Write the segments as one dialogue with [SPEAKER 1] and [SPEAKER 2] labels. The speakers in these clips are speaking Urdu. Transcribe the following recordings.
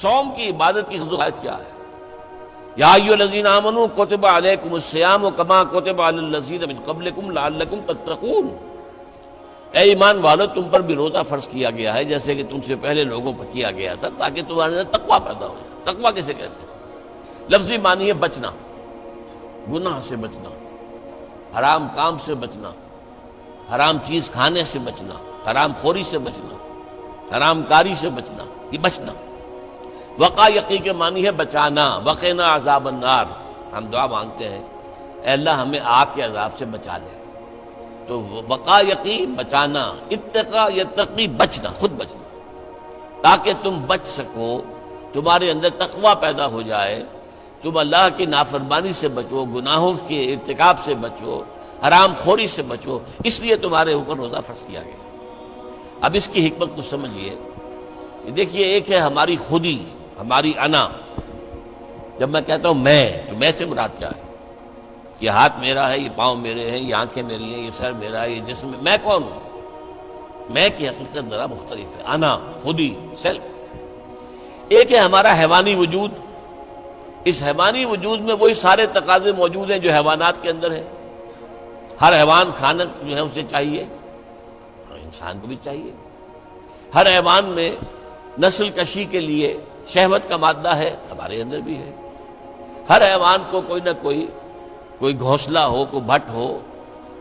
[SPEAKER 1] صوم کی عبادت کی خصوصیت کیا ہے؟ یا ایھا الذین آمنوا کتب علیکم الصیام کما کتب علی الذین من قبلکم لعلکم تتقون، اے ایمان والو تم پر بھی روزہ فرض کیا گیا ہے جیسے کہ تم سے پہلے لوگوں پر کیا گیا تھا تاکہ تمہارے اندر تقویٰ پیدا ہو جائے۔ تقویٰ کسے کہتے ہیں؟ لفظی معنی ہے بچنا، گناہ سے بچنا، حرام کام سے بچنا، حرام چیز کھانے سے بچنا، حرام خوری سے بچنا، حرام کاری سے بچنا، یہ بچنا۔ وقا یقی کے معنی ہے بچانا، وقنا عذاب النار، ہم دعا مانگتے ہیں اے اللہ ہمیں آگ کے عذاب سے بچا لے۔ تو وقا یقی بچانا، اتقا یتقی بچنا، خود بچنا، تاکہ تم بچ سکو، تمہارے اندر تقویٰ پیدا ہو جائے، تم اللہ کی نافرمانی سے بچو، گناہوں کے ارتکاب سے بچو، حرام خوری سے بچو، اس لیے تمہارے اوپر روزہ فرض کیا گیا۔ اب اس کی حکمت کو سمجھیے۔ دیکھیے ایک ہے ہماری خودی، ہماری انا۔ جب میں کہتا ہوں میں، تو میں سے مراد کیا ہے؟ یہ ہاتھ میرا ہے، یہ پاؤں میرے ہیں، یہ آنکھیں میری ہیں، یہ سر میرا ہے، یہ جسم، میں کون ہوں؟ میں کی حقیقت ذرا مختلف ہے، انا، خودی، سیلف۔ ایک ہے ہمارا حیوانی وجود، اس حیوانی وجود میں وہی سارے تقاضے موجود ہیں جو حیوانات کے اندر ہیں۔ ہر حیوان کھانا جو ہے اسے چاہیے، انسان کو بھی چاہیے۔ ہر حیوان میں نسل کشی کے لیے شہوت کا مادہ ہے، ہمارے اندر بھی ہے۔ ہر حیوان کو کوئی نہ کوئی گھونسلہ ہو، کوئی بھٹ ہو،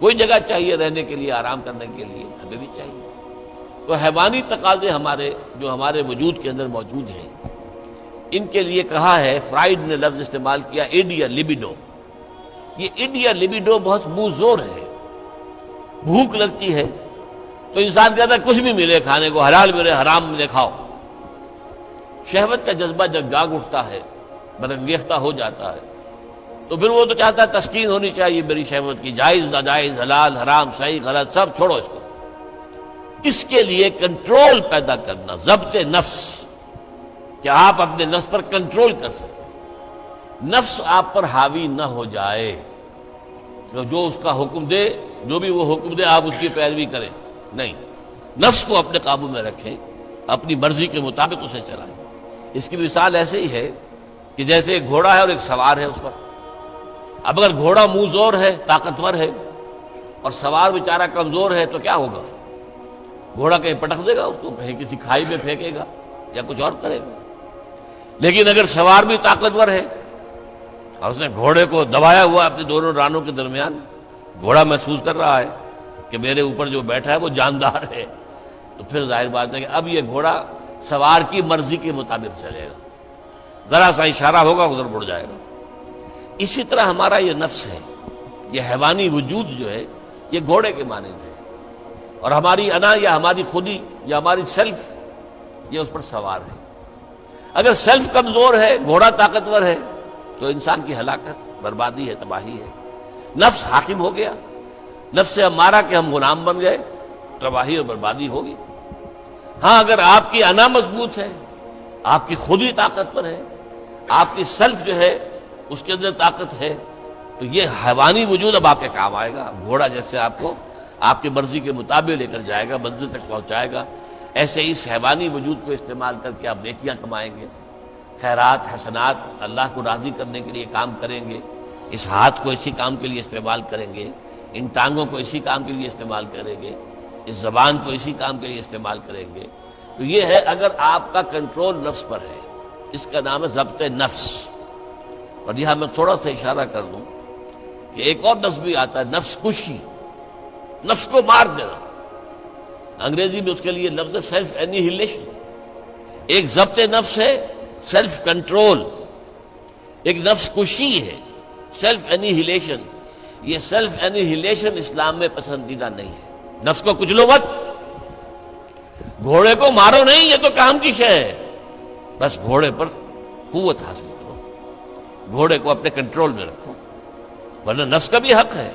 [SPEAKER 1] کوئی جگہ چاہیے رہنے کے لیے، آرام کرنے کے لیے، ہمیں بھی چاہیے۔ تو حیوانی تقاضے ہمارے جو ہمارے وجود کے اندر موجود ہیں، ان کے لیے کہا ہے، فرائیڈ نے لفظ استعمال کیا ایڈیا لیبیڈو۔ یہ ایڈیا لیبیڈو بہت منہ زور ہے۔ بھوک لگتی ہے تو انسان کہتا ہے کچھ بھی ملے کھانے کو، حلال ملے حرام ملے کھاؤ۔ شہوت کا جذبہ جب جاگ اٹھتا ہے، برانگیختہ ہو جاتا ہے، تو پھر وہ تو چاہتا ہے تسکین ہونی چاہیے میری شہوت کی، جائز ناجائز، حلال حرام، صحیح غلط، سب چھوڑو اس کو۔ اس کے لیے کنٹرول پیدا کرنا، ضبط نفس، کہ آپ اپنے نفس پر کنٹرول کر سکیں، نفس آپ پر حاوی نہ ہو جائے، جو اس کا حکم دے، جو بھی وہ حکم دے آپ اس کی پیروی کریں، نہیں، نفس کو اپنے قابو میں رکھیں، اپنی مرضی کے مطابق اسے چلائیں۔ اس کی مثال ایسے ہی ہے کہ جیسے ایک گھوڑا ہے اور ایک سوار ہے اس پر۔ اب اگر گھوڑا منہ زور ہے، طاقتور ہے، اور سوار بیچارہ کمزور ہے تو کیا ہوگا؟ گھوڑا کہیں پٹک دے گا اس کو، کہیں کسی کھائی میں پھینکے گا یا کچھ اور کرے گا۔ لیکن اگر سوار بھی طاقتور ہے اور اس نے گھوڑے کو دبایا ہوا اپنے دونوں رانوں کے درمیان، گھوڑا محسوس کر رہا ہے کہ میرے اوپر جو بیٹھا ہے وہ جاندار ہے، تو پھر ظاہر بات ہے کہ اب یہ گھوڑا سوار کی مرضی کے مطابق چلے گا، ذرا سا اشارہ ہوگا ادھر مڑ جائے گا۔ اسی طرح ہمارا یہ نفس ہے، یہ حیوانی وجود جو ہے، یہ گھوڑے کے مانند ہے، اور ہماری انا یا ہماری خودی یا ہماری سیلف یہ اس پر سوار ہے۔ اگر سیلف کمزور ہے، گھوڑا طاقتور ہے، تو انسان کی ہلاکت، بربادی ہے، تباہی ہے۔ نفس حاکم ہو گیا، نفس سے ہمارا کہ ہم غلام بن گئے، تباہی اور بربادی ہوگی۔ ہاں اگر آپ کی انا مضبوط ہے، آپ کی خودی طاقتور ہے، آپ کی سیلف جو ہے اس کے اندر طاقت ہے، تو یہ حیوانی وجود اب آپ کے کام آئے گا۔ گھوڑا جیسے آپ کو آپ کی مرضی کے مطابق لے کر جائے گا، منزل تک پہنچائے گا، ایسے اس حیوانی وجود کو استعمال کر کے آپ نیکیاں کمائیں گے، خیرات حسنات، اللہ کو راضی کرنے کے لیے کام کریں گے۔ اس ہاتھ کو اسی کام کے لیے استعمال کریں گے، ان ٹانگوں کو اسی کام کے لیے استعمال کریں گے، اس زبان کو اسی کام کے لیے استعمال کریں گے۔ تو یہ ہے اگر آپ کا کنٹرول نفس پر ہے، اس کا نام ہے ضبط نفس۔ اور یہاں میں تھوڑا سا اشارہ کر دوں کہ ایک اور لفظ بھی آتا ہے، نفس کشی، نفس کو مار دینا۔ انگریزی میں اس کے لیے لفظ ہے سیلف اینیہیلیشن۔ ایک ضبط نفس ہے، سیلف کنٹرول، ایک نفس کشی ہے، سیلف اینیہیلیشن۔ یہ سیلف اینیہیلیشن اسلام میں پسندیدہ نہیں ہے۔ نفس کو کچلو مت، گھوڑے کو مارو نہیں، یہ تو کام کی شے ہے، بس گھوڑے پر قوت حاصل کرو، گھوڑے کو اپنے کنٹرول میں رکھو، ورنہ نفس کا بھی حق ہے۔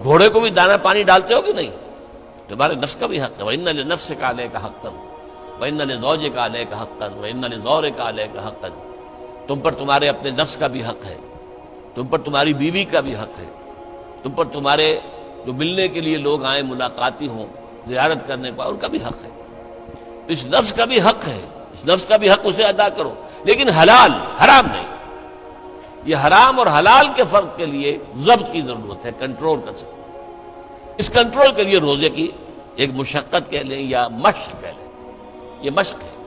[SPEAKER 1] گھوڑے کو بھی دانا پانی ڈالتے ہو کہ نہیں؟ تمہارے نفس کا بھی حق ہے۔ وَإِنَّ لِنَفْسِكَ عَلَيْكَ حَقًّا وَإِنَّ لِزَوْجِكَ عَلَيْكَ حَقًّا وَإِنَّ لِزَوْرِكَ عَلَيْكَ حَقًّا۔ تم پر تمہارے اپنے نفس کا بھی حق ہے، تم پر تمہاری بیوی کا بھی حق ہے، تم پر تمہارے جو ملنے کے لیے لوگ آئیں، ملاقاتی ہوں، زیارت کرنے کا، ان کا بھی حق ہے۔ اس نفس کا بھی حق ہے، نفس کا بھی حق اسے ادا کرو، لیکن حلال، حرام نہیں۔ یہ حرام اور حلال کے فرق کے لیے ضبط کی ضرورت ہے، کنٹرول کر سکتے۔ اس کنٹرول کے لیے روزے کی ایک مشقت کہہ لیں یا مشق کہہ لیں، یہ مشق ہے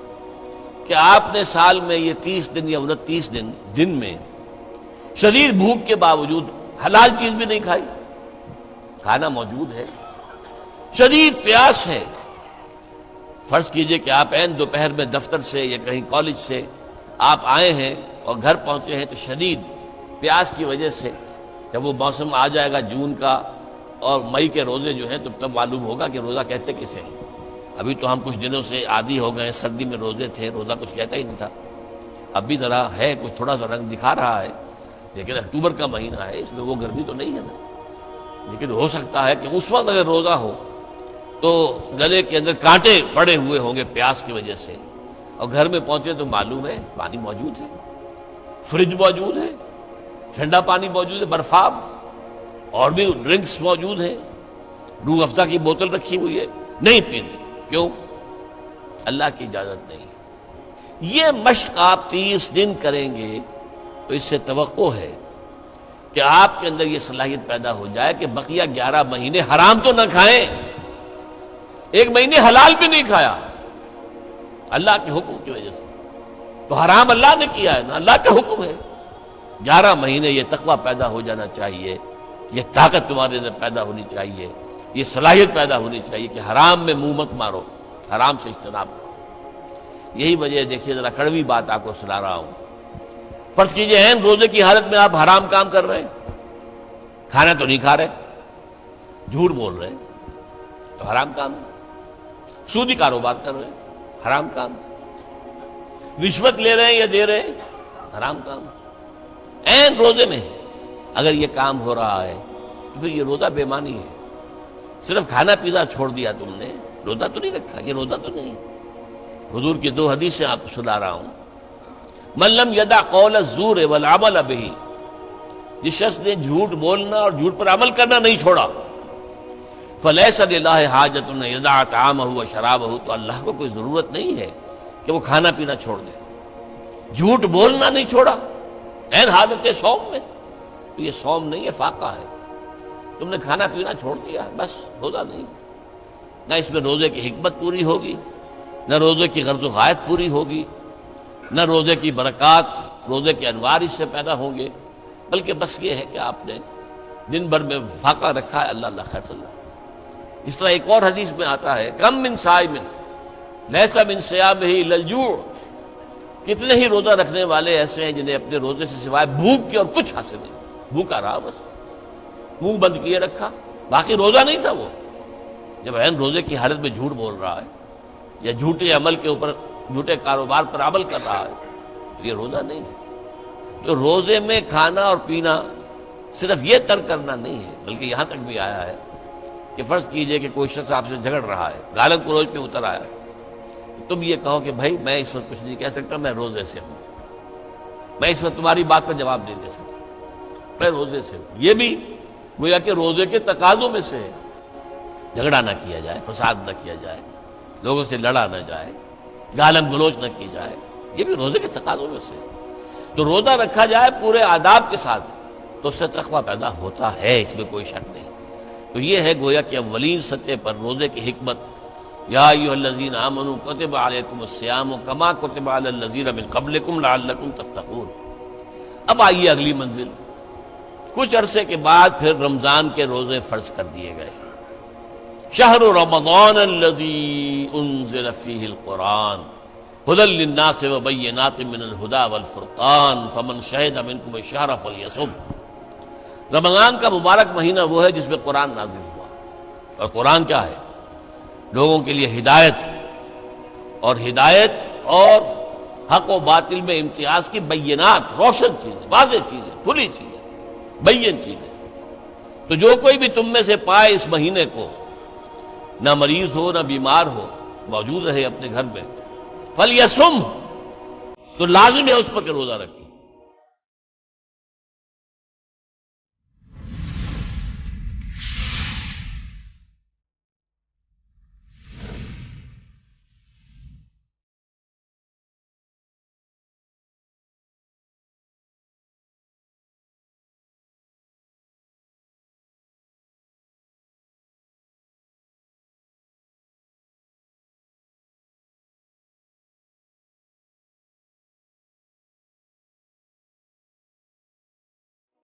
[SPEAKER 1] کہ آپ نے سال میں یہ 30 دن یا 29 دن میں شدید بھوک کے باوجود حلال چیز بھی نہیں کھائی، کھانا موجود ہے، شدید پیاس ہے۔ فرض کیجئے کہ آپ عین دوپہر میں دفتر سے یا کہیں کالج سے آپ آئے ہیں اور گھر پہنچے ہیں تو شدید پیاس کی وجہ سے، جب وہ موسم آ جائے گا جون کا اور مئی کے روزے جو ہیں تو تب معلوم ہوگا کہ روزہ کہتے کسے ہیں۔ ابھی تو ہم کچھ دنوں سے عادی ہو گئے، سردی میں روزے تھے، روزہ کچھ کہتا ہی نہیں تھا، اب بھی ذرا ہے، کچھ تھوڑا سا رنگ دکھا رہا ہے، لیکن اکتوبر کا مہینہ ہے، اس میں وہ گرمی تو نہیں ہے نا۔ لیکن ہو سکتا ہے کہ اس وقت اگر روزہ ہو تو گلے کے اندر کانٹے پڑے ہوئے ہوں گے پیاس کی وجہ سے، اور گھر میں پہنچے تو معلوم ہے پانی موجود ہے، فریج موجود ہے، ٹھنڈا پانی موجود ہے، برفاب اور بھی ڈرنکس موجود ہیں، روح افزا کی بوتل رکھی ہوئی ہے، نہیں پینی۔ کیوں؟ اللہ کی اجازت نہیں۔ یہ مشق آپ 30 دن کریں گے تو اس سے توقع ہے کہ آپ کے اندر یہ صلاحیت پیدا ہو جائے کہ بقیہ 11 مہینے حرام تو نہ کھائیں، ایک مہینے حلال بھی نہیں کھایا اللہ کے حکم کی وجہ سے، تو حرام اللہ نے کیا ہے نا، اللہ کا حکم ہے۔ 11 مہینے یہ تقویٰ پیدا ہو جانا چاہیے، یہ طاقت تمہارے اندر پیدا ہونی چاہیے، یہ صلاحیت پیدا ہونی چاہیے کہ حرام میں منہ مت مارو، حرام سے اجتناب کرو۔ یہی وجہ دیکھیے، ذرا کڑوی بات آپ کو سنا رہا ہوں۔ فرض کیجئے عین روزے کی حالت میں آپ حرام کام کر رہے ہیں، کھانا تو نہیں کھا رہے، جھوٹ بول رہے ہیں تو حرام کام ہے، سودی کاروبار کر رہے ہیں حرام کام، رشوت لے رہے ہیں یا دے رہے ہیں حرام کام۔ عین روزے میں اگر یہ کام ہو رہا ہے تو پھر یہ روزہ بے معنی ہے۔ صرف کھانا پینا چھوڑ دیا تم نے، روزہ تو نہیں رکھا، یہ روزہ تو نہیں۔ حضور کی 2 حدیثیں آپ کو سنا رہا ہوں۔ من لم یدع قول الزور والعمل به، جس شخص نے جھوٹ بولنا اور جھوٹ پر عمل کرنا نہیں چھوڑا، فلیس للہ حاجۃ ان یدع طعامہ وشرابہ، تو اللہ کو کوئی ضرورت نہیں ہے کہ وہ کھانا پینا چھوڑ دے۔ جھوٹ بولنا نہیں چھوڑا عین حالت صوم میں، تو یہ صوم نہیں ہے، فاقہ ہے۔ تم نے کھانا پینا چھوڑ دیا، بس روزہ نہیں۔ نہ اس میں روزے کی حکمت پوری ہوگی، نہ روزے کی غرض و غایت پوری ہوگی، نہ روزے کی برکات، روزے کے انوار اس سے پیدا ہوں گے، بلکہ بس یہ ہے کہ آپ نے دن بھر میں فاقہ رکھا ہے، اللہ اللہ خیر صلی اللہ۔ اس طرح ایک اور حدیث میں آتا ہے، کم من صائم لیس من صیامہ الا الجوع، کتنے ہی روزہ رکھنے والے ایسے ہیں جنہیں اپنے روزے سے سوائے بھوک کے اور کچھ حاصل نہیں، بھوکا رہا، بس منہ بند کیے رکھا، باقی روزہ نہیں تھا وہ۔ جب عین روزے کی حالت میں جھوٹ بول رہا ہے یا جھوٹے عمل کے اوپر، جھوٹے کاروبار پر عمل کر رہا ہے تو یہ روزہ نہیں ہے۔ تو روزے میں کھانا اور پینا صرف یہ ترک کرنا نہیں ہے، بلکہ یہاں تک بھی آیا ہے کہ فرض کیجئے کہ کوئی شخص آپ سے جھگڑ رہا ہے، گالن گلوچ پہ اتر آیا ہے، تم یہ کہو کہ بھائی میں اس وقت کچھ نہیں کہہ سکتا، میں روزے سے ہوں، میں اس وقت تمہاری بات پر جواب نہیں دے سکتا، میں روزے سے ہوں۔ یہ بھی گویا کہ روزے کے تقاضوں میں سے ہے، جھگڑا نہ کیا جائے، فساد نہ کیا جائے، لوگوں سے لڑا نہ جائے، گالم گلوچ نہ کی جائے، یہ بھی روزے کے تقاضوں میں سے ہے۔ تو روزہ رکھا جائے پورے آداب کے ساتھ تو اس سے تقویٰ پیدا ہوتا ہے، اس میں کوئی شک نہیں۔ تو یہ ہے گویا کہ اولین سطح پر روزے کی حکمت، یا ایھا الذین آمنوا کتب علیکم الصیام کما کتب علی الذین من قبلکم لعلکم تتقون۔ اب آئیے اگلی منزل، کچھ عرصے کے بعد پھر رمضان کے روزے فرض کر دیے گئے۔ شہر رمضان الذی انزل فیہ القرآن ھدی للناس وبینات من الھدی والفرقان فمن شہد منکم الشہر فلیصم۔ رمضان کا مبارک مہینہ وہ ہے جس میں قرآن نازل ہوا، اور قرآن کیا ہے؟ لوگوں کے لیے ہدایت اور حق و باطل میں امتیاز کی بینات، روشن چیزیں، واضح چیزیں، کھلی چیزیں، بین چیزیں۔ تو جو کوئی بھی تم میں سے پائے اس مہینے کو، نہ مریض ہو نہ بیمار ہو، موجود رہے اپنے گھر میں، فلیصم، تو لازم ہے اس پر کہ روزہ رکھے۔